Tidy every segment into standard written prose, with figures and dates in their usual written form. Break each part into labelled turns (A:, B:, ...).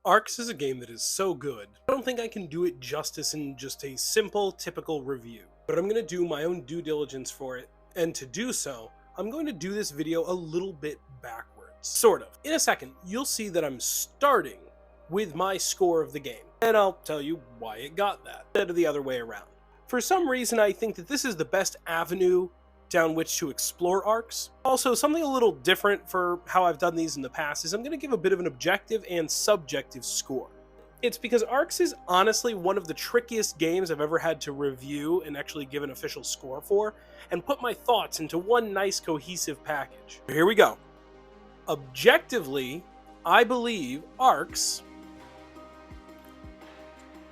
A: Arcs is a game that is so good, I don't think I can do it justice in just a simple, typical review. But I'm going to do my own due diligence for it, and to do so, I'm going to do this video a little bit backwards. Sort of. In a second, you'll see that I'm starting with my score of the game, and I'll tell you why it got that, instead of the other way around. For some reason, I think that this is the best avenue down which to explore arcs. Also, something a little different for how I've done these in the past is I'm going to give a bit of an objective and subjective score. It's because Arcs is honestly one of the trickiest games I've ever had to review and actually give an official score for, and put my thoughts into one nice cohesive package. Here we go. Objectively, I believe Arcs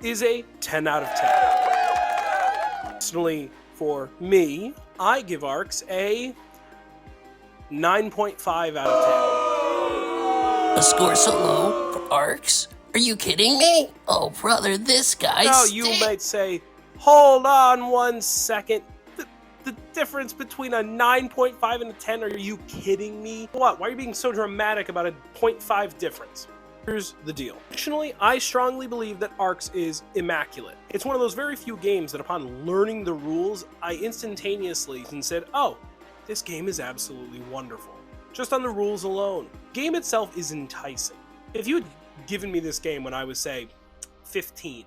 A: is a 10 out of 10. Personally, for me, I give Arcs a 9.5 out of 10.
B: A score so low for Arcs? Are you kidding me? Oh brother, this guy
A: Now you might say, hold on one second. The difference between a 9.5 and a 10, are you kidding me? What? Why are you being so dramatic about a 0.5 difference? Here's the deal. Additionally, I strongly believe that Arcs is immaculate. It's one of those very few games that upon learning the rules, I instantaneously said, oh, this game is absolutely wonderful. Just on the rules alone. The game itself is enticing. If you had given me this game when I was, say, 15,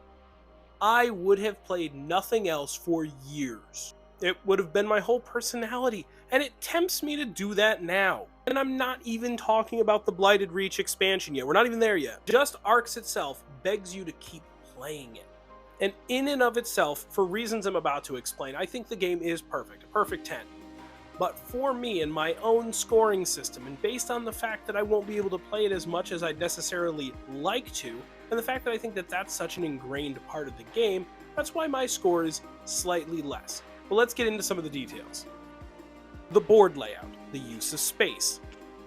A: I would have played nothing else for years. It would have been my whole personality, and it tempts me to do that now. And I'm not even talking about the Blighted Reach expansion yet. We're not even there yet. Just Arcs itself begs you to keep playing it. And in and of itself, for reasons I'm about to explain, I think the game is perfect, a perfect 10. But for me and my own scoring system, and based on the fact that I won't be able to play it as much as I'd necessarily like to, and the fact that I think that that's such an ingrained part of the game, that's why my score is slightly less. But let's get into some of the details. The board layout, the use of space,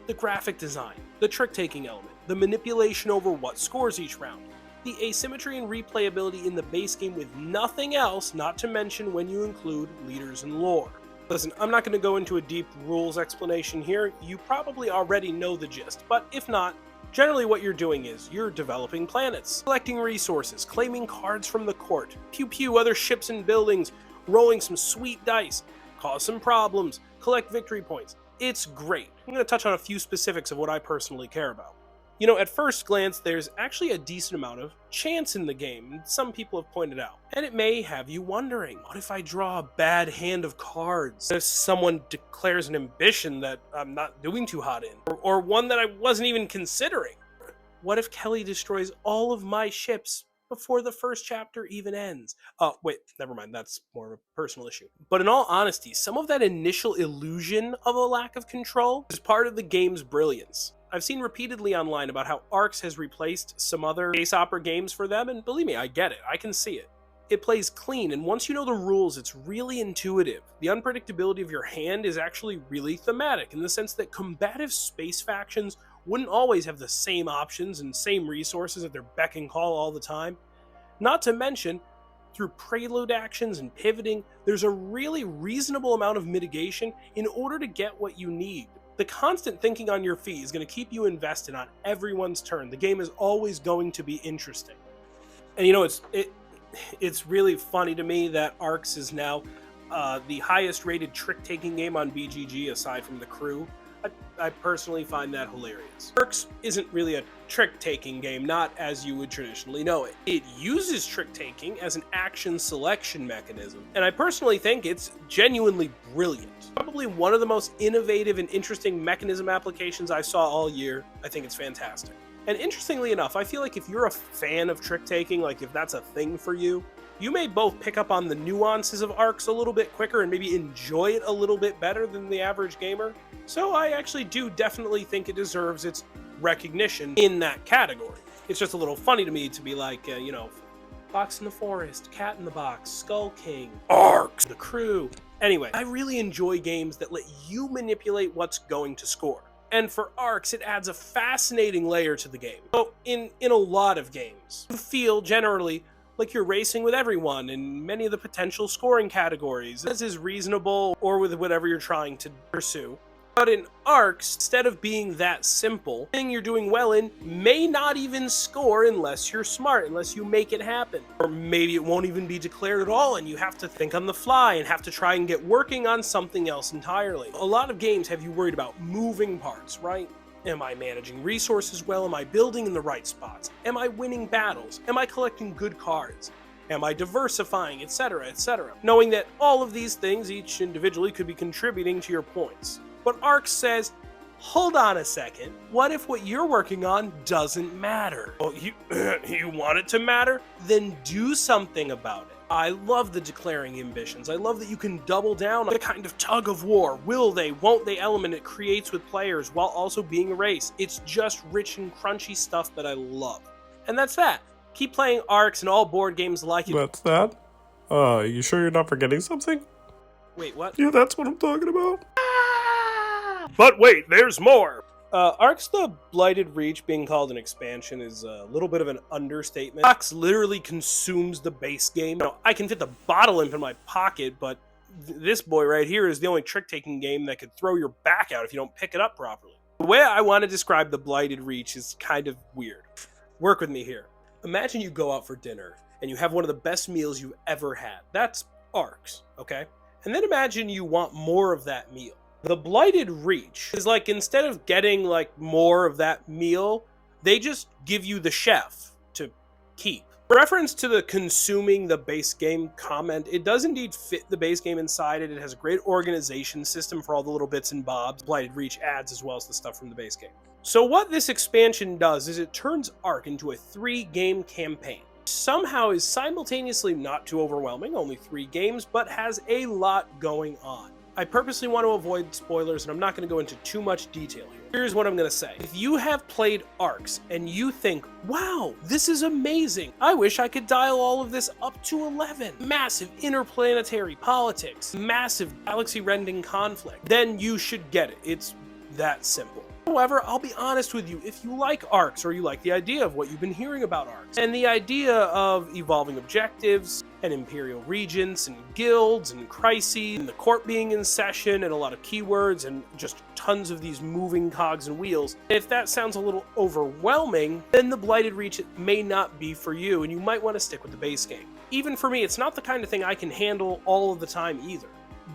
A: the graphic design, the trick-taking element, the manipulation over what scores each round, the asymmetry and replayability in the base game with nothing else, not to mention when you include leaders and lore. Listen, I'm not going to go into a deep rules explanation here, you probably already know the gist, but if not, generally what you're doing is you're developing planets, collecting resources, claiming cards from the court, pew other ships and buildings, rolling some sweet dice, cause some problems, collect victory points. It's great. I'm going to touch on a few specifics of what I personally care about. You know, at first glance, there's actually a decent amount of chance in the game, some people have pointed out. And it may have you wondering, what if I draw a bad hand of cards? If someone declares an ambition that I'm not doing too hot in, or one that I wasn't even considering? What if Kelly destroys all of my ships before the first chapter even ends? Oh, wait, never mind, that's more of a personal issue. But in all honesty, some of that initial illusion of a lack of control is part of the game's brilliance. I've seen repeatedly online about how Arcs has replaced some other space opera games for them, and believe me, I get it, I can see it. It plays clean, and once you know the rules, it's really intuitive. The unpredictability of your hand is actually really thematic, in the sense that combative space factions wouldn't always have the same options and same resources at their beck and call all the time. Not to mention, through prelude actions and pivoting, there's a really reasonable amount of mitigation in order to get what you need. The constant thinking on your feet is going to keep you invested on everyone's turn. The game is always going to be interesting. And you know, it's really funny to me that Arcs is now the highest rated trick-taking game on BGG aside from The Crew. I personally find that hilarious. Arcs isn't really a trick-taking game, not as you would traditionally know it. It uses trick-taking as an action selection mechanism, and I personally think it's genuinely brilliant. Probably one of the most innovative and interesting mechanism applications I saw all year. I think it's fantastic. And interestingly enough, I feel like if you're a fan of trick-taking, like if that's a thing for you, you may both pick up on the nuances of Arcs a little bit quicker and maybe enjoy it a little bit better than the average gamer. So I actually do definitely think it deserves its recognition in that category. It's just a little funny to me to be like, you know, Fox in the Forest, Cat in the Box, Skull King, Arcs, The Crew. Anyway, I really enjoy games that let you manipulate what's going to score. And for Arcs, it adds a fascinating layer to the game. So in a lot of games, you feel generally like you're racing with everyone in many of the potential scoring categories, as is reasonable or with whatever you're trying to pursue. But in Arcs, instead of being that simple, the thing you're doing well in may not even score unless you're smart, unless you make it happen. Or maybe it won't even be declared at all and you have to think on the fly and have to try and get working on something else entirely. A lot of games have you worried about moving parts, right? Am I managing resources well? Am I building in the right spots? Am I winning battles? Am I collecting good cards? Am I diversifying, etc., etc.? Knowing that all of these things, each individually, could be contributing to your points. But Arc says, hold on a second, what if what you're working on doesn't matter? Oh, you want it to matter? Then do something about it. I love the declaring ambitions. I love that you can double down on the kind of tug of war, will they, won't they element it creates with players while also being a race. It's just rich and crunchy stuff that I love. And that's that. Keep playing Arcs and all board games like it.
C: That's that? You sure you're not forgetting something?
A: Wait, what?
C: Yeah, that's what I'm talking about.
A: But wait, there's more! Arcs the Blighted Reach being called an expansion is a little bit of an understatement. Arcs literally consumes the base game. Now, I can fit the bottle imp in my pocket, but this boy right here is the only trick-taking game that could throw your back out if you don't pick it up properly. The way I want to describe the Blighted Reach is kind of weird. Work with me here. Imagine you go out for dinner and you have one of the best meals you've ever had. That's Arcs, okay? And then imagine you want more of that meal. The Blighted Reach is like, instead of getting like more of that meal, they just give you the chef to keep. Reference to the consuming the base game comment, it does indeed fit the base game inside it. It has a great organization system for all the little bits and bobs Blighted Reach adds, as well as the stuff from the base game. So what this expansion does is it turns Arc into a 3-game campaign. Somehow is simultaneously not too overwhelming, only 3 games, but has a lot going on. I purposely want to avoid spoilers, and I'm not going to go into too much detail here. Here's what I'm going to say. If you have played Arcs and you think, wow, this is amazing, I wish I could dial all of this up to 11. Massive interplanetary politics, massive galaxy-rending conflict, then you should get it. It's that simple. However, I'll be honest with you, if you like Arcs or you like the idea of what you've been hearing about Arcs and the idea of evolving objectives and imperial regents and guilds and crises and the court being in session and a lot of keywords and just tons of these moving cogs and wheels, if that sounds a little overwhelming, then the Blighted Reach may not be for you and you might want to stick with the base game. Even for me, it's not the kind of thing I can handle all of the time either.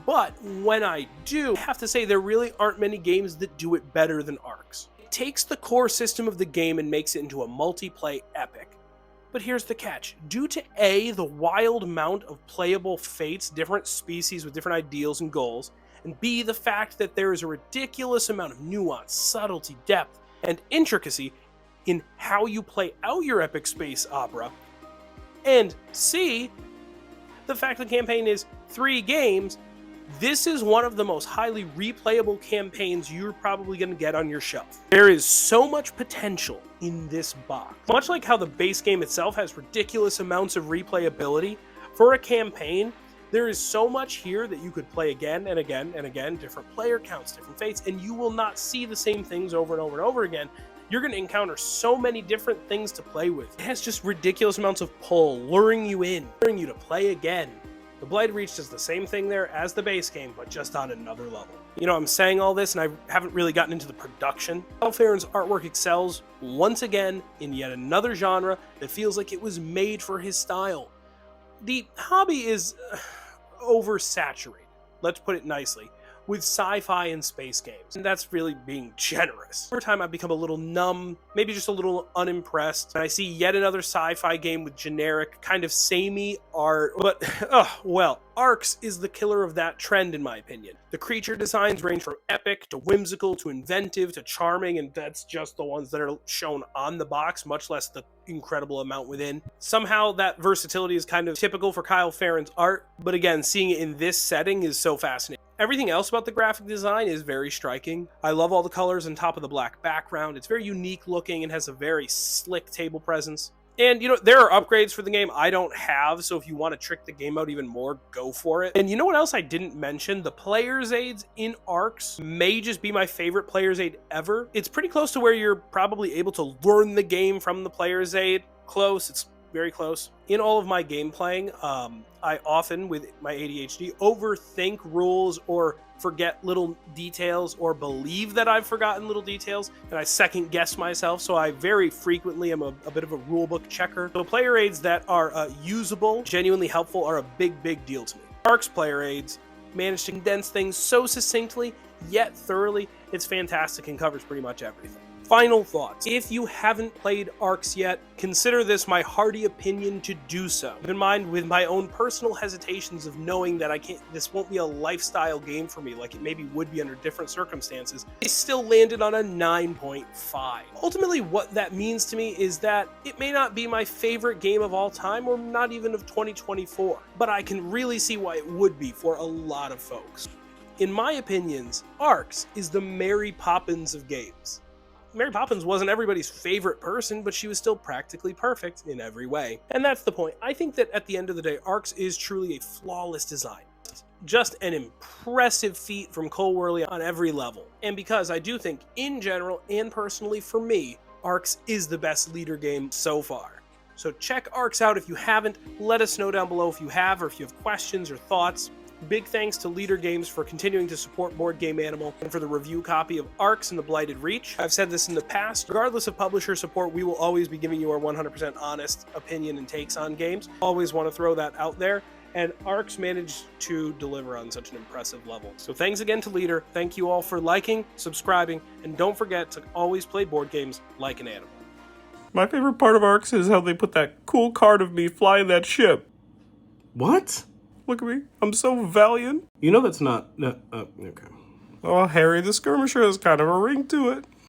A: But when I do, I have to say there really aren't many games that do it better than Arcs. It takes the core system of the game and makes it into a multiplayer epic. But here's the catch. Due to A, the wild amount of playable fates, different species with different ideals and goals, and B, the fact that there is a ridiculous amount of nuance, subtlety, depth, and intricacy in how you play out your epic space opera, and C, the fact the campaign is 3 games, this is one of the most highly replayable campaigns you're probably going to get on your shelf. There is so much potential in this box. Much like how the base game itself has ridiculous amounts of replayability, for a campaign, there is so much here that you could play again and again and again, different player counts, different fates, and you will not see the same things over and over and over again. You're going to encounter so many different things to play with. It has just ridiculous amounts of pull, luring you in, luring you to play again. The Blighted Reach does the same thing there as the base game, but just on another level. You know, I'm saying all this, and I haven't really gotten into the production. Kyle Farron's artwork excels once again in yet another genre that feels like it was made for his style. The hobby is oversaturated, let's put it nicely, with sci-fi and space games, and that's really being generous. Over time, I've become a little numb, maybe just a little unimpressed, and I see yet another sci-fi game with generic, kind of samey art, but, well, Arcs is the killer of that trend, in my opinion. The creature designs range from epic to whimsical to inventive to charming, and that's just the ones that are shown on the box, much less the incredible amount within. Somehow that versatility is kind of typical for Kyle Farron's art, but again, seeing it in this setting is so fascinating. Everything else about the graphic design is very striking. I love all the colors on top of the black background. It's very unique looking and has a very slick table presence. And, you know, there are upgrades for the game I don't have, so if you want to trick the game out even more, go for it. And you know what else I didn't mention? The player's aids in Arcs may just be my favorite player's aid ever. It's pretty close to where you're probably able to learn the game from the player's aid. Close, it's very close. In all of my game playing, I often, with my ADHD, overthink rules or forget little details or believe that I've forgotten little details, and I second guess myself, so I very frequently am a bit of a rulebook checker. So player aids that are usable, genuinely helpful, are a big deal to me. ARC's player aids manage to condense things so succinctly, yet thoroughly, it's fantastic and covers pretty much everything. Final thoughts. If you haven't played ARCs yet, consider this my hearty opinion to do so. Keep in mind, with my own personal hesitations of knowing that this won't be a lifestyle game for me like it maybe would be under different circumstances, I still landed on a 9.5. Ultimately, what that means to me is that it may not be my favorite game of all time or not even of 2024, but I can really see why it would be for a lot of folks. In my opinions, ARCs is the Mary Poppins of games. Mary Poppins wasn't everybody's favorite person, but she was still practically perfect in every way. And that's the point. I think that at the end of the day, ARCs is truly a flawless design. Just an impressive feat from Cole Worley on every level. And because I do think, in general and personally for me, ARCs is the best leader game so far. So check ARCs out if you haven't. Let us know down below if you have, or if you have questions or thoughts. Big thanks to Leader Games for continuing to support Board Game Animal and for the review copy of ARCs and the Blighted Reach. I've said this in the past, regardless of publisher support, we will always be giving you our 100% honest opinion and takes on games. Always want to throw that out there, and ARCs managed to deliver on such an impressive level. So thanks again to Leader. Thank you all for liking, subscribing, and don't forget to always play board games like an animal.
C: My favorite part of ARCs is how they put that cool card of me flying that ship.
A: What?
C: Look at me. I'm so valiant.
A: You know that's not... okay.
C: Oh, Harry the Skirmisher has kind of a ring to it.